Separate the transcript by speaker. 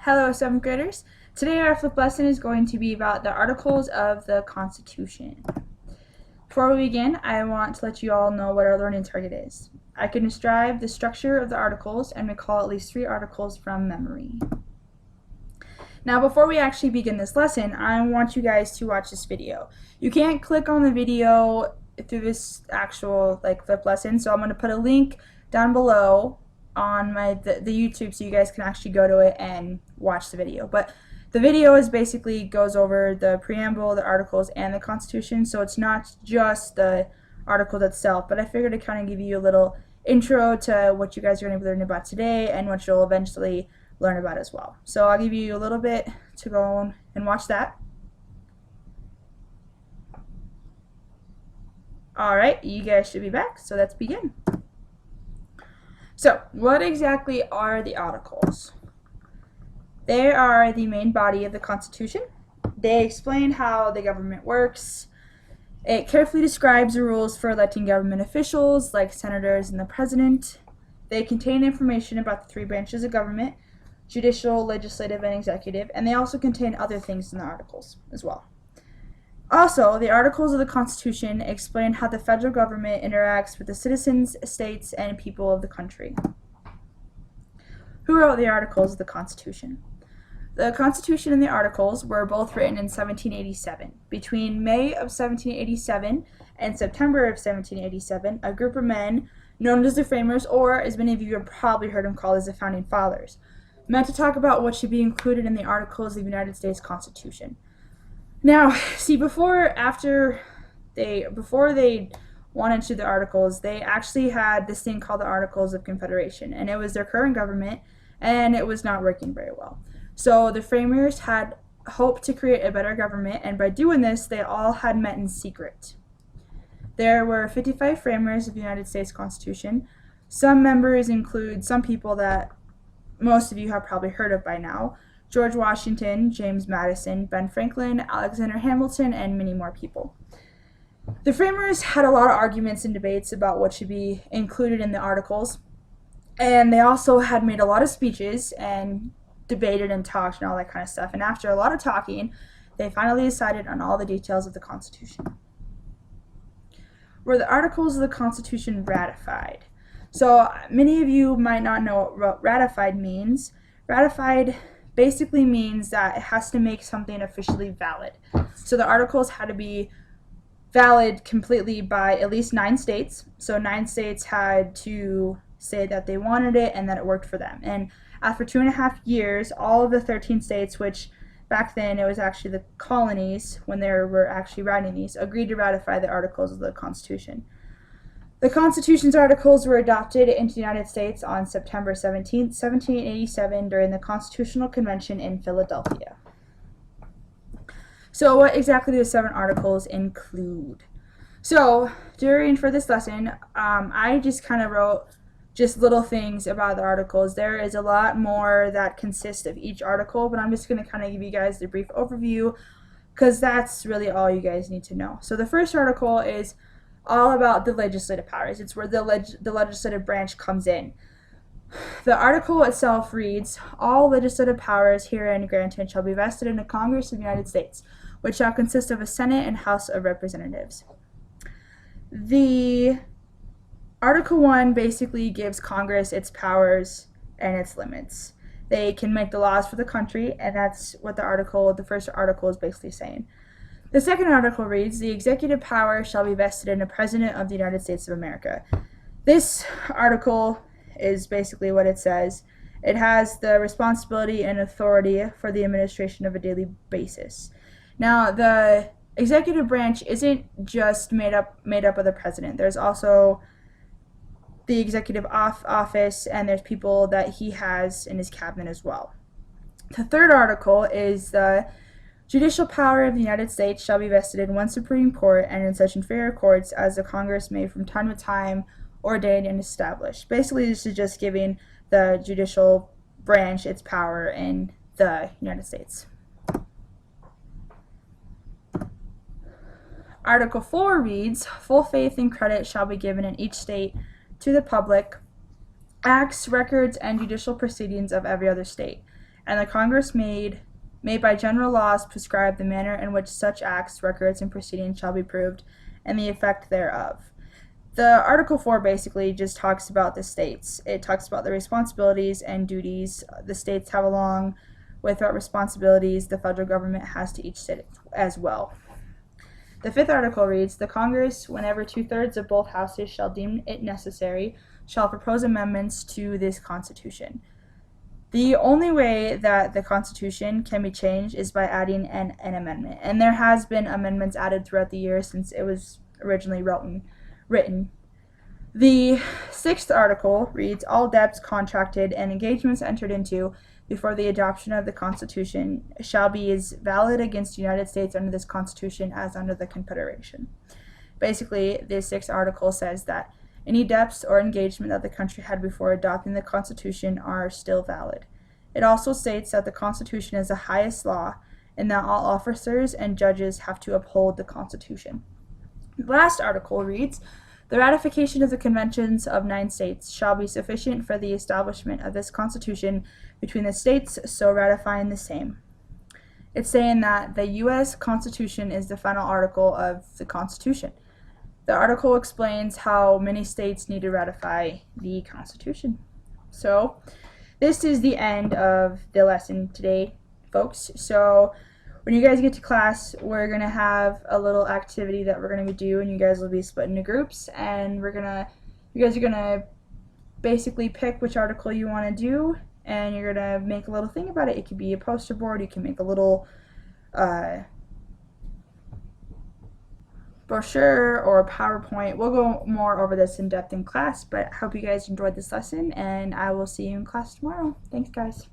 Speaker 1: Hello, 7th graders. Today our flip lesson is going to be about the Articles of the Constitution. Before we begin, I want to let you all know what our learning target is. I can describe the structure of the articles and recall at least 3 articles from memory. Now, before we actually begin this lesson, I want you guys to watch this video. You can't click on the video through this actual flip lesson, so I'm going to put a link down below on the YouTube so you guys can actually go to it and watch the video. But the video is basically goes over the preamble, the articles, and the Constitution, so it's not just the article itself, but I figured to kind of give you a little intro to what you guys are going to be learning about today and what you'll eventually learn about as well. So I'll give you a little bit to go and watch that. Alright, you guys should be back, so let's begin. So, what exactly are the Articles? They are the main body of the Constitution. They explain how the government works. It carefully describes the rules for electing government officials, like senators and the president. They contain information about the 3 branches of government: judicial, legislative, and executive, and they also contain other things in the Articles as well. Also, the Articles of the Constitution explain how the federal government interacts with the citizens, states, and people of the country. Who wrote the Articles of the Constitution? The Constitution and the Articles were both written in 1787. Between May of 1787 and September of 1787, a group of men known as the Framers, or as many of you have probably heard them called as the Founding Fathers, met to talk about what should be included in the Articles of the United States Constitution. Now, see, before they wanted to the Articles, they actually had this thing called the Articles of Confederation, and it was their current government, and it was not working very well. So the Framers had hoped to create a better government, and by doing this, they all had met in secret. There were 55 Framers of the United States Constitution. Some members include some people that most of you have probably heard of by now: George Washington, James Madison, Ben Franklin, Alexander Hamilton, and many more people. The Framers had a lot of arguments and debates about what should be included in the Articles, and they also had made a lot of speeches and debated and talked and all that kind of stuff. And after a lot of talking, they finally decided on all the details of the Constitution. Were the Articles of the Constitution ratified? So many of you might not know what ratified means. Ratified basically means that it has to make something officially valid. So the Articles had to be valid completely by at least 9 states. So 9 states had to say that they wanted it and that it worked for them. And after 2.5 years, all of the 13 states, which back then it was actually the colonies when they were actually writing these, agreed to ratify the Articles of the Constitution. The Constitution's Articles were adopted into the United States on September 17, 1787 during the Constitutional Convention in Philadelphia. So what exactly do the 7 Articles include? So for this lesson, I just kind of wrote just little things about the Articles. There is a lot more that consists of each article, but I'm just going to kind of give you guys the brief overview because that's really all you guys need to know. So the first article is all about the legislative powers. It's where the legislative branch comes in. The article itself reads, "All legislative powers herein granted shall be vested in the Congress of the United States, which shall consist of a Senate and House of Representatives." The Article 1 basically gives Congress its powers and its limits. They can make the laws for the country, and that's what the first article is basically saying. The second article reads, "The executive power shall be vested in the President of the United States of America." This article is basically what it says. It has the responsibility and authority for the administration of a daily basis. Now, the executive branch isn't just made up of the president. There's also the executive office, and there's people that he has in his cabinet as well. The third article is the judicial power of the United States shall be vested in one Supreme Court and in such inferior courts as the Congress may from time to time ordain and establish. Basically, this is just giving the judicial branch its power in the United States. Article 4 reads, "Full faith and credit shall be given in each state to the public acts, records, and judicial proceedings of every other state, and the Congress made by general laws prescribe the manner in which such acts, records, and proceedings shall be proved, and the effect thereof. The Article 4 basically just talks about the states. It talks about the responsibilities and duties the states have along with what responsibilities the federal government has to each state as well. The 5th article reads, the Congress, whenever 2/3 of both houses shall deem it necessary, shall propose amendments to this Constitution. The only way that the Constitution can be changed is by adding an amendment. And there has been amendments added throughout the years since it was originally written. The 6th article reads, all debts contracted and engagements entered into before the adoption of the Constitution shall be as valid against the United States under this Constitution as under the Confederation. Basically, the 6th article says that any debts or engagement that the country had before adopting the Constitution are still valid. It also states that the Constitution is the highest law and that all officers and judges have to uphold the Constitution. The last article reads, the ratification of the conventions of 9 states shall be sufficient for the establishment of this Constitution between the states, so ratifying the same. It's saying that the U.S. Constitution is the final article of the Constitution. The article explains how many states need to ratify the Constitution. So, this is the end of the lesson today, folks. So, when you guys get to class, we're going to have a little activity that we're going to do, and you guys will be split into groups, and you guys are going to basically pick which article you want to do, and you're going to make a little thing about it. It could be a poster board, you can make a little brochure or a PowerPoint. We'll go more over this in depth in class, but I hope you guys enjoyed this lesson, and I will see you in class tomorrow. Thanks, guys.